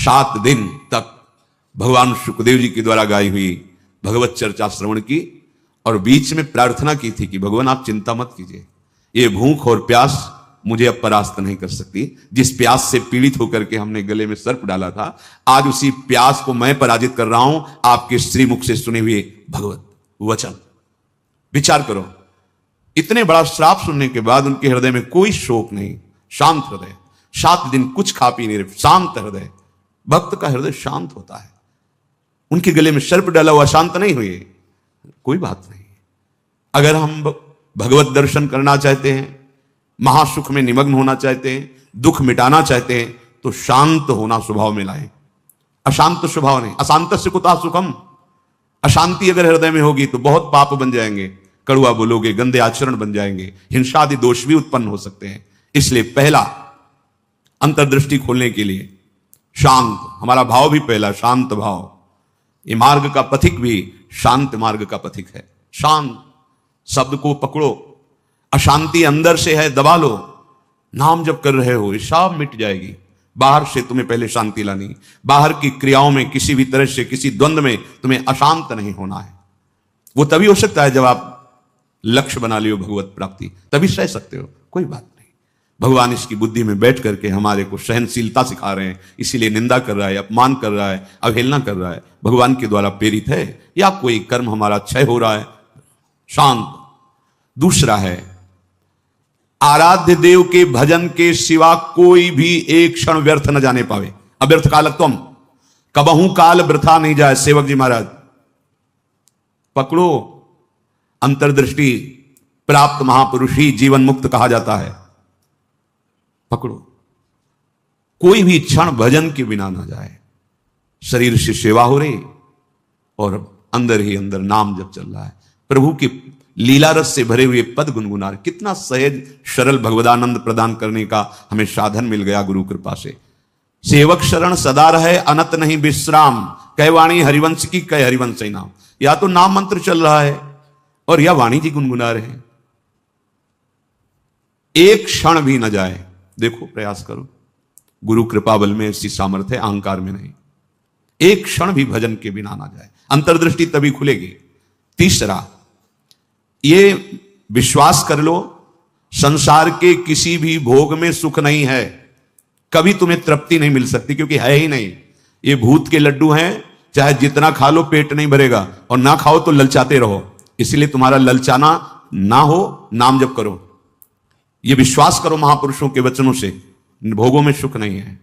7 दिन तक भगवान शुकदेव जी के द्वारा गाई हुई भगवत चर्चा श्रवण की और बीच में प्रार्थना की थी कि भगवान आप चिंता मत कीजिए, ये भूख और प्यास मुझे अब परास्त नहीं कर सकती। जिस प्यास से पीड़ित होकर के हमने गले में सर्प डाला था, आज उसी प्यास को मैं पराजित कर रहा हूं आपके श्रीमुख से सुने हुए भगवत वचन। विचार करो, इतने बड़ा श्राप सुनने के बाद उनके हृदय में कोई शोक नहीं, शांत हृदय, 7 दिन कुछ खा पी नहीं रहे, शांत हृदय। भक्त का हृदय शांत होता है। उनके गले में सर्प डाला हुआ शांत नहीं हुए, कोई बात नहीं। अगर हम भगवत दर्शन करना चाहते हैं, महासुख में निमग्न होना चाहते हैं, दुख मिटाना चाहते हैं, तो शांत होना स्वभाव में लाएं। अशांत स्वभाव नहीं। अशांत से कुतः सुखम। अशांति अगर हृदय में होगी तो बहुत पाप बन जाएंगे, कड़वा बोलोगे, गंदे आचरण बन जाएंगे, हिंसा आदि दोष भी उत्पन्न हो सकते हैं। इसलिए पहला अंतर्दृष्टि खोलने के लिए शांत, हमारा भाव भी पहला शांत भाव। ये मार्ग का पथिक भी शांत मार्ग का पथिक है। शांत शब्द को पकड़ो, अशांति अंदर से है, दबा लो। नाम जब कर रहे हो, ये सब मिट जाएगी। बाहर से तुम्हें पहले शांति लानी, बाहर की क्रियाओं में किसी भी तरह से किसी द्वंद्व में तुम्हें अशांत नहीं होना है। वो तभी हो सकता है जब आप लक्ष्य बना लियो भगवत प्राप्ति, तभी सह सकते हो, कोई बात नहीं। भगवान इसकी बुद्धि में बैठ करके हमारे को सहनशीलता सिखा रहे हैं, इसीलिए निंदा कर रहा है, अपमान कर रहा है, अवहेलना कर रहा है, भगवान के द्वारा प्रेरित है या कोई कर्म हमारा क्षय हो रहा है। शांत। दूसरा है, आराध्य देव के भजन के सिवा कोई भी एक क्षण व्यर्थ न जाने पावे। अव्यर्थ कालत्वम, कबहू काल वृथा नहीं जाए। सेवक जी महाराज पकड़ो, अंतर्दृष्टि प्राप्त महापुरुष ही जीवन मुक्त कहा जाता है। पकड़ो, कोई भी क्षण भजन के बिना ना जाए। शरीर से सेवा हो रही और अंदर ही अंदर नाम जब चल रहा है, प्रभु की लीला रस से भरे हुए पद गुनगुना रहे। कितना सहज सरल भगवदानंद प्रदान करने का हमें साधन मिल गया गुरु कृपा से। सेवक शरण सदा रहे, अनत नहीं विश्राम। कह वाणी हरिवंश की, कह हरिवंश ही नाम। या तो नाम मंत्र चल रहा है और या वाणी जी गुनगुना रहे हैं। एक क्षण भी न जाए। देखो, प्रयास करो, गुरु कृपा बल में ऐसी सामर्थ्य, अहंकार में नहीं। एक क्षण भी भजन के बिना ना जाए, अंतर्दृष्टि तभी खुलेगी। तीसरा, ये विश्वास कर लो, संसार के किसी भी भोग में सुख नहीं है। कभी तुम्हें तृप्ति नहीं मिल सकती, क्योंकि है ही नहीं। ये भूत के लड्डू हैं, चाहे जितना खा लो पेट नहीं भरेगा, और ना खाओ तो ललचाते रहो। इसलिए तुम्हारा ललचाना ना हो, नाम जप करो। ये विश्वास करो महापुरुषों के वचनों से, भोगों में सुख नहीं है।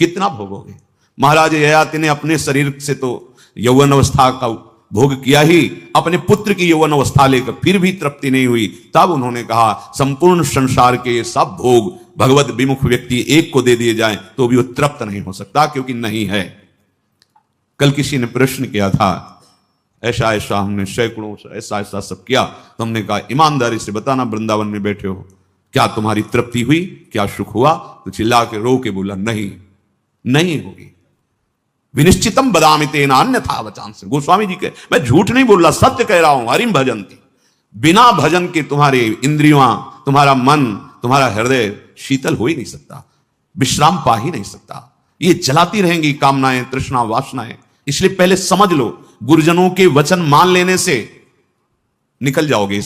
कितना भोगोगे? महाराज ययाति ने अपने शरीर से तो यौवन अवस्था का भोग किया ही, अपने पुत्र की यौवन अवस्था लेकर फिर भी तृप्ति नहीं हुई। तब उन्होंने कहा, संपूर्ण संसार के ये सब भोग भगवत विमुख व्यक्ति एक को दे दिए जाएं तो भी वो तृप्त नहीं हो सकता, क्योंकि नहीं है। कल किसी ने प्रश्न किया था, ऐसा ऐसा हमने सैकड़ों ऐसा ऐसा सब किया, तो हमने कहा ईमानदारी से बताना, वृंदावन में बैठे हो, क्या तुम्हारी तृप्ति हुई? क्या सुख हुआ? तो चिल्ला के रो के बोला, नहीं, नहीं होगी। विनिश्चितम बदामि तेन अन्यथा वचांस। गोस्वामी जी के, मैं झूठ नहीं बोल रहा, सत्य कह रहा हूं। हरिम भजन्ति, बिना भजन के तुम्हारे इंद्रियां, तुम्हारा मन, तुम्हारा हृदय शीतल हो ही नहीं सकता, विश्राम पा ही नहीं सकता। ये जलाती रहेंगी कामनाएं, तृष्णा, वासनाएं। इसलिए पहले समझ लो, गुरुजनों के वचन मान लेने से निकल जाओगे।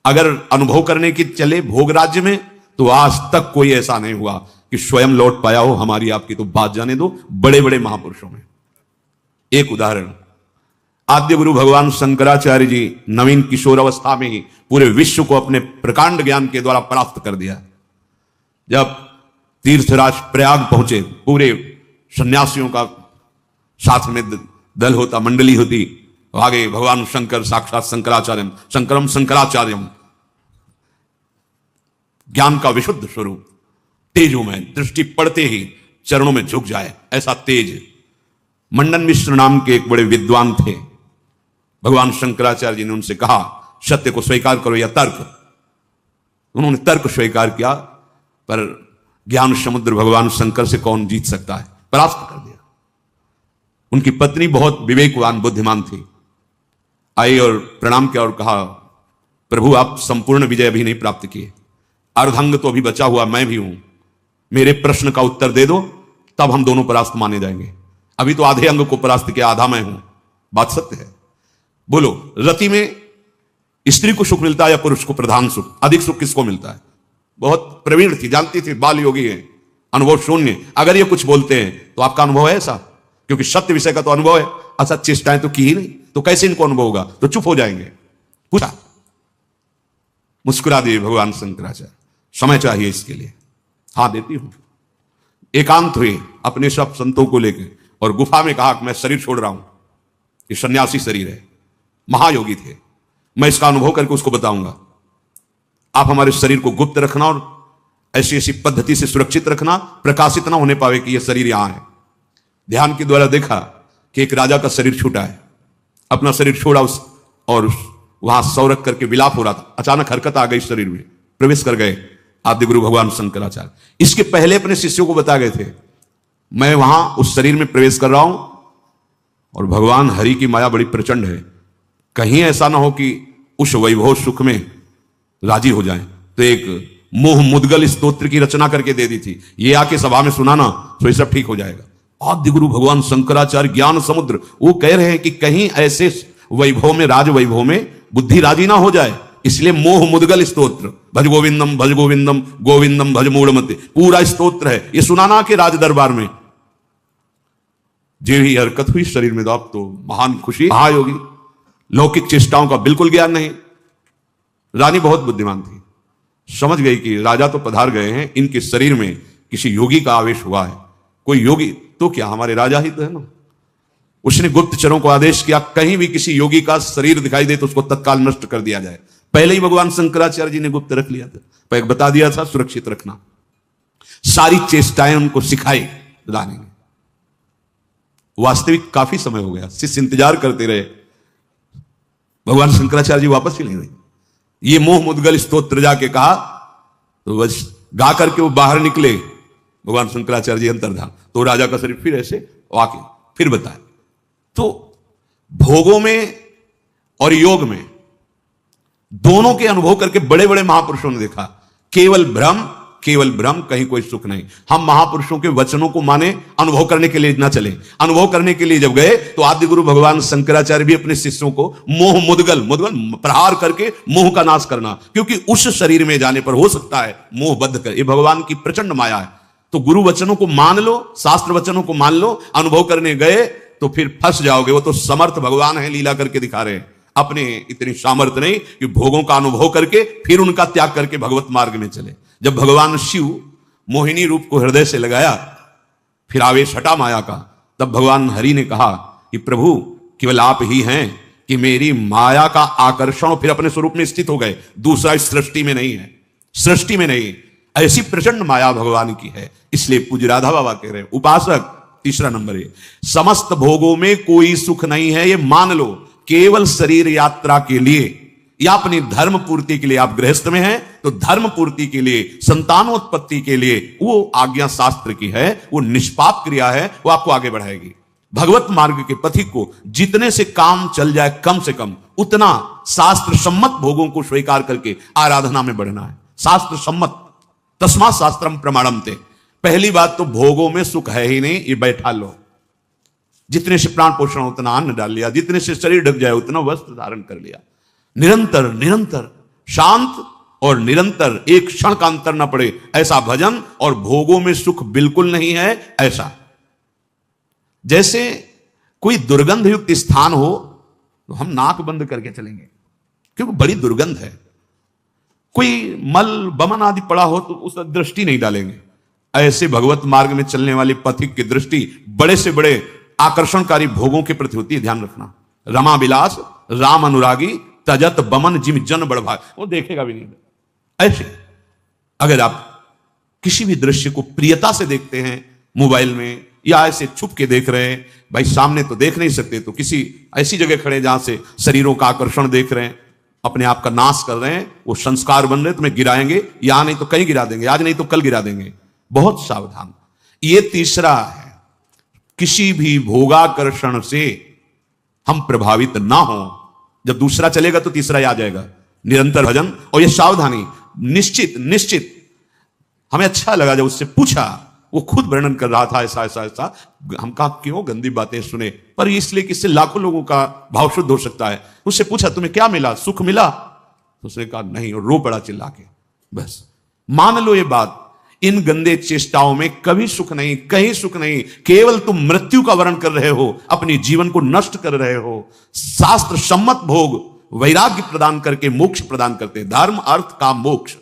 अगर अनुभव करने की चले भोग राज्य में, तो आज तक कोई ऐसा नहीं हुआ कि स्वयं लौट पाया हो। हमारी आपकी तो बात जाने दो, बड़े बड़े महापुरुषों में। एक उदाहरण, आद्य गुरु भगवान शंकराचार्य जी नवीन किशोर अवस्था में ही पूरे विश्व को अपने प्रकांड ज्ञान के द्वारा प्राप्त कर दिया। जब तीर्थराज प्रयाग पहुंचे, पूरे सन्यासियों का साथ में दल होता, मंडली होती, आगे भगवान शंकर साक्षात शंकराचार्यम, शंकरम शंकराचार्यम, ज्ञान का विशुद्ध स्वरूप, तेजों में दृष्टि पड़ते ही चरणों में झुक जाए, ऐसा तेज। मंडन मिश्र नाम के एक बड़े विद्वान थे। भगवान शंकराचार्य जी ने उनसे कहा, सत्य को स्वीकार करो या तर्क। उन्होंने तर्क स्वीकार किया, पर ज्ञान समुद्र भगवान शंकर से कौन जीत सकता है, परास्त कर दिया। उनकी पत्नी बहुत विवेकवान बुद्धिमान थी, आई और प्रणाम किया और कहा, प्रभु आप संपूर्ण विजय अभी नहीं प्राप्त किए, अर्धांग तो अभी बचा हुआ मैं भी हूं, मेरे प्रश्न का उत्तर दे दो, तब हम दोनों परास्त माने जाएंगे। अभी तो आधे अंग को परास्त किया, आधा मैं हूं। बात सत्य है। बोलो, रति में स्त्री को सुख मिलता है या पुरुष को प्रधान सुख? अधिक सुख किसको मिलता है? बहुत प्रवीण थी, जानती थी, बाल योगी है, अनुभव शून्य। अगर ये कुछ बोलते हैं तो आपका अनुभव है ऐसा? क्योंकि सत्य विषय का तो अनुभव है, असत चेष्टाएं तो की ही नहीं, तो कैसे इनको अनुभव होगा? तो चुप हो जाएंगे। पूछा, मुस्कुरा दिए भगवान शंकराचार्य, समय चाहिए इसके लिए। हाँ देती हूं। एकांत हुए अपने सब संतों को लेकर और गुफा में कहा कि मैं शरीर छोड़ रहा हूं, ये सन्यासी शरीर है। महायोगी थे, मैं इसका अनुभव करके उसको बताऊंगा। आप हमारे शरीर को गुप्त रखना और ऐसी ऐसी पद्धति से सुरक्षित रखना, प्रकाशित ना होने पावे कि यह शरीर यहां है। ध्यान के द्वारा देखा कि एक राजा का शरीर छूटा है, अपना शरीर छोड़ा और वहां सौ रख करके विलाप हो रहा था। अचानक हरकत आ गई शरीर में, प्रवेश कर गए आदि गुरु भगवान शंकराचार्य। इसके पहले अपने शिष्यों को बता गए थे, मैं वहां उस शरीर में प्रवेश कर रहा हूं और भगवान हरि की माया बड़ी प्रचंड है, कहीं ऐसा ना हो कि उस वैभव सुख में राजी हो जाएं। तो एक मोह मुद्गल स्तोत्र की रचना करके दे दी थी, ये आके सभा में सुनाना तो ये सब ठीक हो जाएगा। आदि गुरु भगवान शंकराचार्य ज्ञान समुद्र, वो कह रहे हैं कि कहीं ऐसे वैभव में, राज वैभव में बुद्धि राजी ना हो जाए, इसलिए मोह मुद्गल स्तोत्र, भज गोविंदम भज गोविंदम गोविंदम भज मूढ़मते, पूरा स्तोत्र है, ये सुनाना के राज दरबार में। जो ही हरकत हुई शरीर में, तो आप तो महान खुशी। महायोगी, लौकिक चेष्टाओं का बिल्कुल ज्ञान नहीं। रानी बहुत बुद्धिमान थी, समझ गई कि राजा तो पधार गए हैं, इनके शरीर में किसी योगी का आवेश हुआ है। कोई योगी तो क्या, हमारे राजा ही तो है ना। उसने गुप्तचरों को आदेश किया, कहीं भी किसी योगी का शरीर दिखाई दे तो उसको तत्काल नष्ट कर दिया जाए। पहले ही भगवान शंकराचार्य जी ने गुप्त रख लिया था, बता दिया था सुरक्षित रखना। सारी चेष्टाएं उनको सिखाई रानी ने। वास्तविक काफी समय हो गया, शिष्य इंतजार करते रहे, भगवान शंकराचार्य जी वापस ही नहीं हुए। ये मोह मुद्गल स्तोत्र जाके कहा तो बस गा करके वो बाहर निकले। भगवान शंकराचार्य जी अंतर्धान, तो राजा का शरीर फिर ऐसे वाके फिर बताए। तो भोगों में और योग में दोनों के अनुभव करके बड़े बड़े महापुरुषों ने देखा, केवल भ्रम, कहीं कोई सुख नहीं। हम महापुरुषों के वचनों को माने, अनुभव करने के लिए ना चले। अनुभव करने के लिए जब गए तो आदि गुरु भगवान शंकराचार्य भी अपने शिष्यों को मोह मुद्गल प्रहार करके मोह का नाश करना, क्योंकि उस शरीर में जाने पर हो सकता है मोह बद्ध कर, ये भगवान की प्रचंड माया है। तो गुरु वचनों को मान लो, शास्त्र वचनों को मान लो, अनुभव करने गए तो फिर फंस जाओगे। वो तो समर्थ भगवान है, लीला करके दिखा रहे हैं। अपने इतनी सामर्थ्य नहीं कि भोगों का अनुभव करके फिर उनका त्याग करके भगवत मार्ग में चले। जब भगवान शिव मोहिनी रूप को हृदय से लगाया, फिर आवेश हटा माया का, तब भगवान हरि ने कहा कि प्रभु केवल आप ही हैं कि मेरी माया का आकर्षण, फिर अपने स्वरूप में स्थित हो गए। दूसरा इस सृष्टि में नहीं है, सृष्टि में नहीं। ऐसी प्रचंड माया भगवान की है। इसलिए पूज्य राधा बाबा कह रहे हैं, उपासक तीसरा नंबर है, समस्त भोगों में कोई सुख नहीं है, ये मान लो। केवल शरीर यात्रा के लिए या अपनी धर्म पूर्ति के लिए, आप गृहस्थ में हैं तो धर्म पूर्ति के लिए, संतानोत्पत्ति के लिए वो आज्ञा शास्त्र की है, वो निष्पाप क्रिया है, वो आपको आगे बढ़ाएगी। भगवत मार्ग के पथिक को जितने से काम चल जाए कम से कम, उतना शास्त्र सम्मत भोगों को स्वीकार करके आराधना में बढ़ना है। शास्त्र सम्मत, तस्मा शास्त्रम प्रमाणम ते। पहली बात तो भोगों में सुख है ही नहीं, ये बैठा लो। जितने से प्राण पोषण उतना अन्न डाल लिया, जितने से शरीर ढक जाए उतना वस्त्र धारण कर लिया। निरंतर शांत और निरंतर, एक क्षण का अंतर न पड़े ऐसा भजन, और भोगों में सुख बिल्कुल नहीं है ऐसा। जैसे कोई दुर्गंध युक्त स्थान हो तो हम नाक बंद करके चलेंगे क्योंकि बड़ी दुर्गंध है। कोई मल बमन आदि पड़ा हो तो उस दृष्टि नहीं डालेंगे। ऐसे भगवत मार्ग में चलने वाली पथिक की दृष्टि बड़े से बड़े आकर्षणकारी भोगों के प्रति होती है, ध्यान रखना। रमा विलास राम अनुरागी तजत बमन जिम जन बड़भाग, वो देखेगा भी नहीं। ऐसे अगर आप किसी भी दृश्य को प्रियता से देखते हैं मोबाइल में, या ऐसे छुप के देख रहे हैं, भाई सामने तो देख नहीं सकते तो किसी ऐसी जगह खड़े जहां से शरीरों का आकर्षण देख रहे हैं, अपने आप का नाश कर रहे हैं, वो संस्कार बन रहे हैं, तुम्हें गिराएंगे, यहां नहीं तो कहीं गिरा देंगे, आज नहीं तो कल गिरा देंगे। बहुत सावधान। ये तीसरा है, किसी भी भोगाकर्षण से हम प्रभावित ना हो। जब दूसरा चलेगा तो तीसरा ही आ जाएगा। निरंतर भजन और ये सावधानी, निश्चित हमें अच्छा लगा जब उससे पूछा, वो खुद वर्णन कर रहा था, ऐसा ऐसा ऐसा। हम कहा क्यों गंदी बातें सुने, पर इसलिए कि इससे लाखों लोगों का भाव शुद्ध हो सकता है। उससे पूछा तुम्हें क्या मिला, सुख मिला? तो उसने कहा नहीं, और रो पड़ा चिल्ला के। बस मान लो ये बात, इन गंदे चेष्टाओं में कभी सुख नहीं, कहीं सुख नहीं, केवल तुम मृत्यु का वर्ण कर रहे हो, अपने जीवन को नष्ट कर रहे हो। शास्त्र सम्मत भोग वैराग्य प्रदान करके मोक्ष प्रदान करते हैं, धर्म अर्थ काम मोक्ष।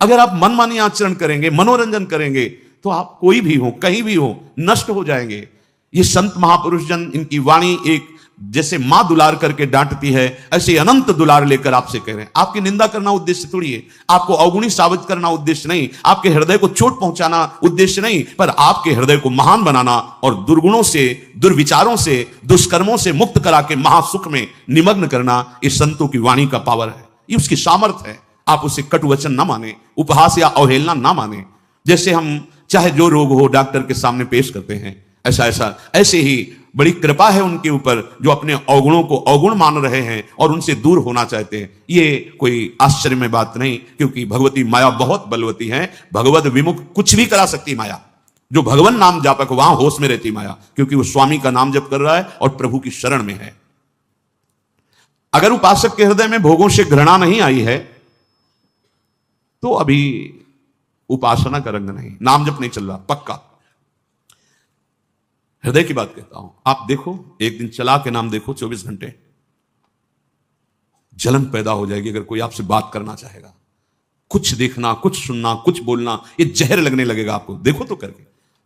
अगर आप मनमानी आचरण करेंगे, मनोरंजन करेंगे, तो आप कोई भी हो, कहीं भी हो, नष्ट हो जाएंगे। ये संत महापुरुष जन, इनकी वाणी एक जैसे मां दुलार करके डांटती है, ऐसे अनंत दुलार लेकर आपसे कह रहे हैं। आपकी निंदा करना उद्देश्य थोड़ी है, आपको अवगुणी साबित करना उद्देश्य नहीं, आपके हृदय को चोट पहुंचाना उद्देश्य नहीं, पर आपके हृदय को महान बनाना और दुर्गुणों से, दुर्विचारों से, दुष्कर्मों से मुक्त करा के महासुख में निमग्न करना, इस संतों की वाणी का पावर है, ये उसकी सामर्थ्य है। आप उसे कटु वचन ना माने, उपहास या अवहेलना ना माने। जैसे हम चाहे जो रोग हो डॉक्टर के सामने पेश करते हैं, ऐसे ही बड़ी कृपा है उनके ऊपर जो अपने अवगुणों को अवगुण मान रहे हैं और उनसे दूर होना चाहते हैं। ये कोई आश्चर्य में बात नहीं, क्योंकि भगवती माया बहुत बलवती है। भगवत विमुख कुछ भी करा सकती माया। जो भगवान नाम जापक वहां होश में रहती माया, क्योंकि वो स्वामी का नाम जप कर रहा है और प्रभु की शरण में है। अगर उपासक के हृदय में भोगों से घृणा नहीं आई है तो अभी उपासना का रंग नहीं, नाम जप नहीं चल रहा पक्का। हृदय की बात कहता हूं, आप देखो, एक दिन चला के नाम देखो 24 घंटे, जलन पैदा हो जाएगी। अगर कोई आपसे बात करना चाहेगा, कुछ देखना, कुछ सुनना, कुछ बोलना, ये जहर लगने लगेगा आपको। देखो तो करके।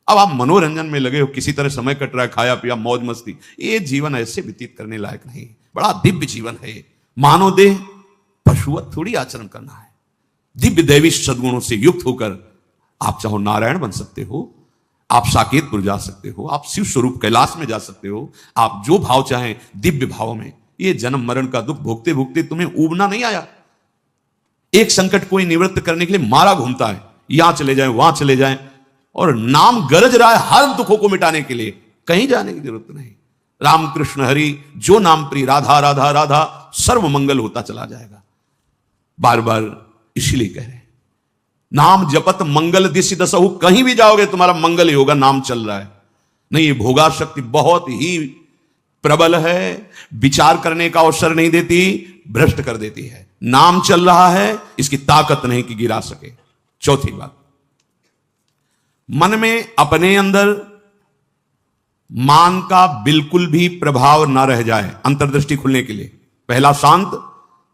अब आप मनोरंजन में लगे हो, किसी तरह समय कट रहा है, खाया पिया, मौज मस्ती, ये जीवन ऐसे व्यतीत करने लायक नहीं। बड़ा दिव्य जीवन है। मानव देह पशुवत थोड़ी आचरण करना है। दिव्य दैवी सद्गुणों से युक्त होकर आप चाहो नारायण बन सकते हो, आप साकेतपुर जा सकते हो, आप शिव स्वरूप कैलाश में जा सकते हो, आप जो भाव चाहें दिव्य भाव में। ये जन्म मरण का दुख भोगते भोगते तुम्हें ऊबना नहीं आया। एक संकट कोई निवृत्त करने के लिए मारा घूमता है, यहां चले जाएं, वहां चले जाएं, और नाम गरज रहा है हर दुखों को मिटाने के लिए। कहीं जाने की जरूरत नहीं। राम कृष्ण हरि जो नाम प्रिय, राधा राधा राधा, सर्व मंगल होता चला जाएगा। बार बार इसीलिए कह रहे हैं, नाम जपत मंगल दिशि दसहु, कहीं भी जाओगे तुम्हारा मंगल ही होगा। नाम चल रहा है नहीं, ये भोगा शक्ति बहुत ही प्रबल है, विचार करने का अवसर नहीं देती, भ्रष्ट कर देती है। नाम चल रहा है, इसकी ताकत नहीं कि गिरा सके। चौथी बात, मन में अपने अंदर मान का बिल्कुल भी प्रभाव ना रह जाए। अंतर्दृष्टि खुलने के लिए पहला शांत,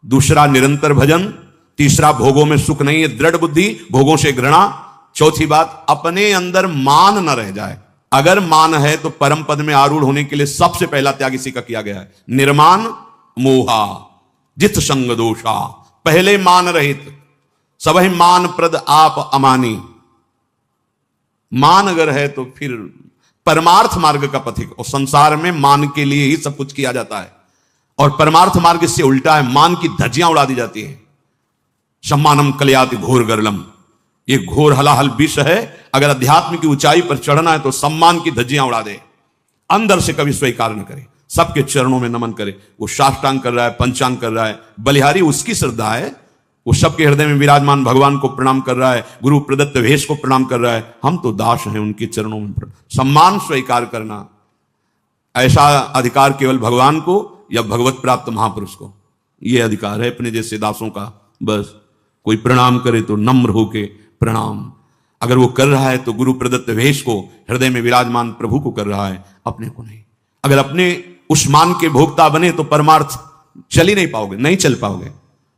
दूसरा निरंतर भजन, तीसरा भोगों में सुख नहीं है, दृढ़ बुद्धि, भोगों से घृणा। चौथी बात, अपने अंदर मान न रह जाए। अगर मान है तो परम पद में आरूढ़ होने के लिए सबसे पहला त्याग इसी का किया गया है। निर्मान मोहा जित संग दोषा, पहले मान रहित, सबहि मान प्रद आप अमानी। मान अगर है तो फिर परमार्थ मार्ग का पथिक, और संसार में मान के लिए ही सब कुछ किया जाता है, और परमार्थ मार्ग इससे उल्टा है, मान की धज्जियां उड़ा दी जाती है। सम्मानम कलयाति घोर गरलम, ये घोर हलाहल विष है। अगर अध्यात्म की ऊंचाई पर चढ़ना है तो सम्मान की धज्जियां उड़ा दे, अंदर से कभी स्वीकार न करे, सबके चरणों में नमन करे। वो साष्टांग कर रहा है, पंचांग कर रहा है, बलिहारी उसकी श्रद्धा है, वो सबके हृदय में विराजमान भगवान को प्रणाम कर रहा है, गुरु प्रदत्त वेश को प्रणाम कर रहा है। हम तो दास हैं उनके चरणों में। सम्मान स्वीकार करना, ऐसा अधिकार केवल भगवान को या भगवत प्राप्त महापुरुष को यह अधिकार है। अपने जैसे दासों का बस कोई प्रणाम करे तो नम्र होके प्रणाम। अगर वो कर रहा है तो गुरु प्रदत्त वेश को, हृदय में विराजमान प्रभु को कर रहा है, अपने को नहीं। अगर अपने उस मान के भोक्ता बने तो परमार्थ चल ही नहीं पाओगे, नहीं चल पाओगे,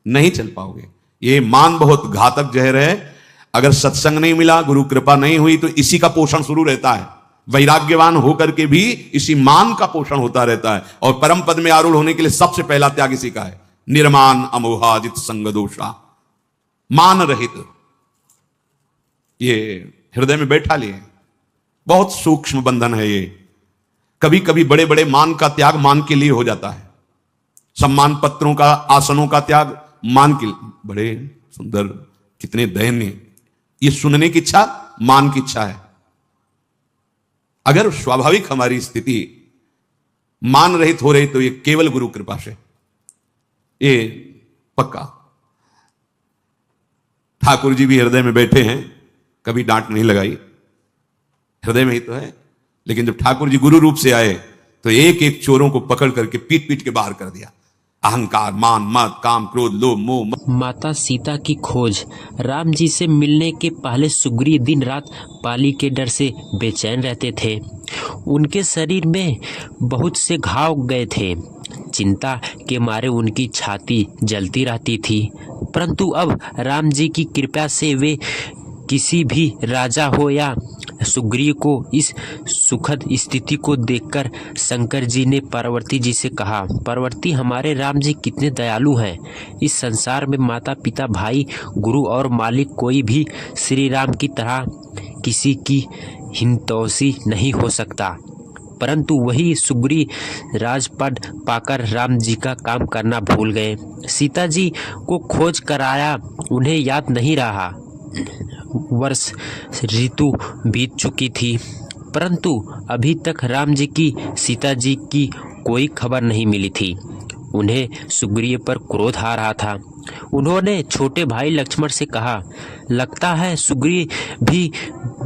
नहीं चल पाओगे। ये मान बहुत घातक जहर है। अगर सत्संग नहीं मिला, गुरु कृपा नहीं हुई, तो इसी का पोषण शुरू रहता है। वैराग्यवान होकर के भी इसी मान का पोषण होता रहता है। और परम पद में आरूढ़ होने के लिए सबसे पहला त्याग इसी का है। निर्मान अमोहाजित संग दोषा, मान रहित। ये हृदय में बैठा लिए, बहुत सूक्ष्म बंधन है ये। कभी कभी बड़े बड़े मान का त्याग मान के लिए हो जाता है। सम्मान पत्रों का, आसनों का त्याग मान के लिए। बड़े सुंदर, कितने दयनीय। ये सुनने की इच्छा मान की इच्छा है। अगर स्वाभाविक हमारी स्थिति मान रहित हो रही तो ये केवल गुरु कृपा से, ये पक्का। ठाकुर जी भी हृदय में बैठे हैं, कभी डांट नहीं लगाई। हृदय में ही तो है। लेकिन जब ठाकुर जी गुरु रूप से आए तो एक एक चोरों को पकड़ करके पीट पीट के बाहर कर दिया। अहंकार, मान, मद, काम, क्रोध, लोभ, मोह। माता सीता की खोज। राम जी से मिलने के पहले सुग्रीव दिन रात बाली के डर से बेचैन रहते थे। उनके शरीर में बहुत से घाव गए थे। चिंता के मारे उनकी छाती जलती रहती थी। परंतु अब राम जी की कृपा से वे किसी भी राजा हो या सुग्रीव को इस सुखद स्थिति को देखकर शंकर जी ने पार्वती जी से कहा, पार्वती, हमारे राम जी कितने दयालु हैं। इस संसार में माता पिता, भाई, गुरु और मालिक कोई भी श्री राम की तरह किसी की हितैषी नहीं हो सकता। परंतु वही सुग्रीव राजपद पाकर राम जी का काम करना भूल गए। सीता जी को खोज कराया उन्हें याद नहीं रहा। वर्ष ऋतु बीत चुकी थी, परंतु अभी तक राम जी की सीता जी की कोई खबर नहीं मिली थी। उन्हें सुग्रीव पर क्रोध आ रहा था। उन्होंने छोटे भाई लक्ष्मण से कहा, लगता है सुग्रीव भी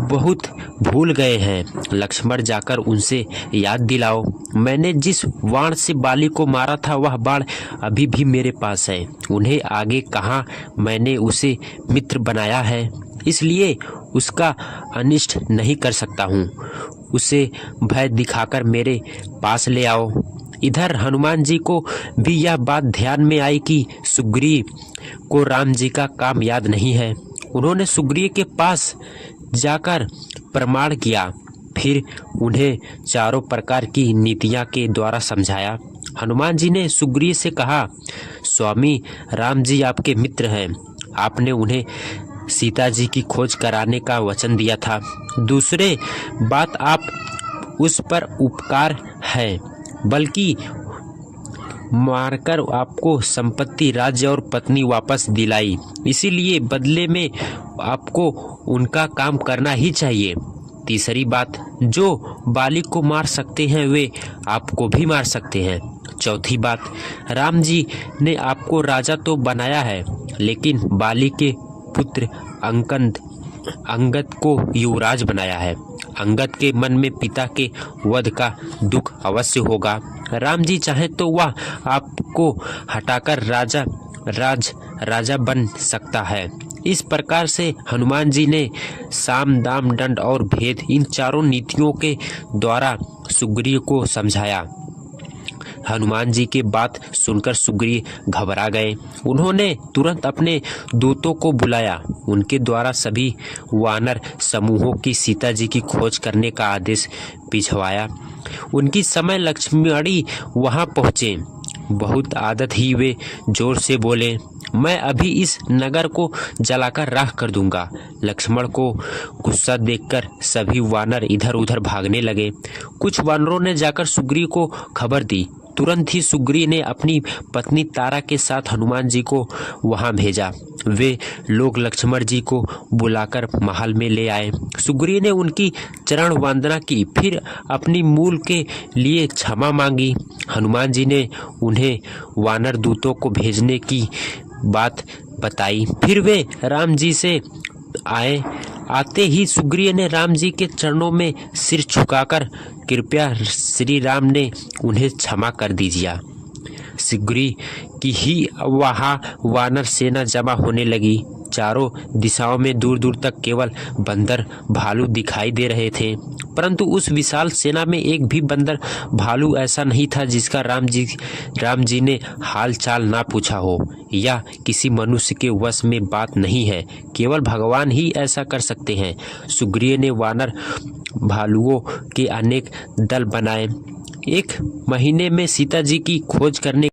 बहुत भूल गए हैं। लक्ष्मण जाकर उनसे याद दिलाओ, मैंने जिस बाण से बाली को मारा था वह बाण अभी भी मेरे पास है। उन्हें आगे कहाँ मैंने उसे मित्र बनाया है, इसलिए उसका अनिष्ट नहीं कर सकता हूँ। उसे भय दिखाकर मेरे पास ले आओ। इधर हनुमान जी को भी यह बात ध्यान में आई कि सुग्रीव को राम जी का काम याद नहीं है। उन्होंने सुग्रीव के पास जाकर प्रमाण किया, फिर उन्हें चारों प्रकार की नीतियां के द्वारा समझाया। हनुमान जी ने सुग्रीव से कहा, स्वामी, राम जी आपके मित्र हैं। आपने उन्हें सीता जी की खोज कराने का वचन दिया था। दूसरे बात, आप उस पर उपकार है, बल्कि मारकर आपको संपत्ति, राज्य और पत्नी वापस दिलाई। इसीलिए बदले में आपको उनका काम करना ही चाहिए। तीसरी बात, जो बाली को मार सकते हैं वे आपको भी मार सकते हैं। चौथी बात, राम जी ने आपको राजा तो बनाया है, लेकिन बाली के पुत्र अंगद को युवराज बनाया है। अंगद के मन में पिता के वध का दुख अवश्य होगा। राम जी चाहे तो वह आपको हटाकर राजा बन सकता है। इस प्रकार से हनुमान जी ने साम, दाम, दंड और भेद, इन चारों नीतियों के द्वारा सुग्रीव को समझाया। हनुमान जी की बात सुनकर सुग्रीव घबरा गए। उन्होंने तुरंत अपने दूतों को बुलाया। उनके द्वारा सभी वानर समूहों की सीता जी की खोज करने का आदेश भिजवाया। उनकी समय लक्ष्मणी वहां पहुंचे। बहुत आदत ही वे जोर से बोले, मैं अभी इस नगर को जलाकर राख कर दूंगा। लक्ष्मण को गुस्सा देखकर सभी वानर इधर उधर भागने लगे। कुछ वानरों ने जाकर सुग्रीव को खबर दी। तुरंत ही सुग्रीव ने अपनी पत्नी तारा के साथ हनुमान जी को वहां भेजा। वे लोग लक्ष्मण जी को बुलाकर महल में ले आए। सुग्रीव ने उनकी चरण वंदना की, फिर अपनी मूल के लिए क्षमा मांगी। हनुमान जी ने उन्हें वानर दूतों को भेजने की बात बताई। फिर वे राम जी से आए। आते ही सुग्रीव ने राम जी के चरणों में सिर झुकाकर कृपया श्री राम ने उन्हें क्षमा कर दीजिए। सुग्रीव की ही वहां वानर सेना जमा होने लगी। चारों दिशाओं में दूर दूर तक केवल बंदर भालू दिखाई दे रहे थे, परंतु उस विशाल सेना में एक भी बंदर भालू ऐसा नहीं था जिसका राम जी ने हाल चाल ना पूछा हो। या किसी मनुष्य के वश में बात नहीं है, केवल भगवान ही ऐसा कर सकते हैं। सुग्रीव ने वानर भालुओं के अनेक दल बनाए। एक महीने में सीता जी की खोज करने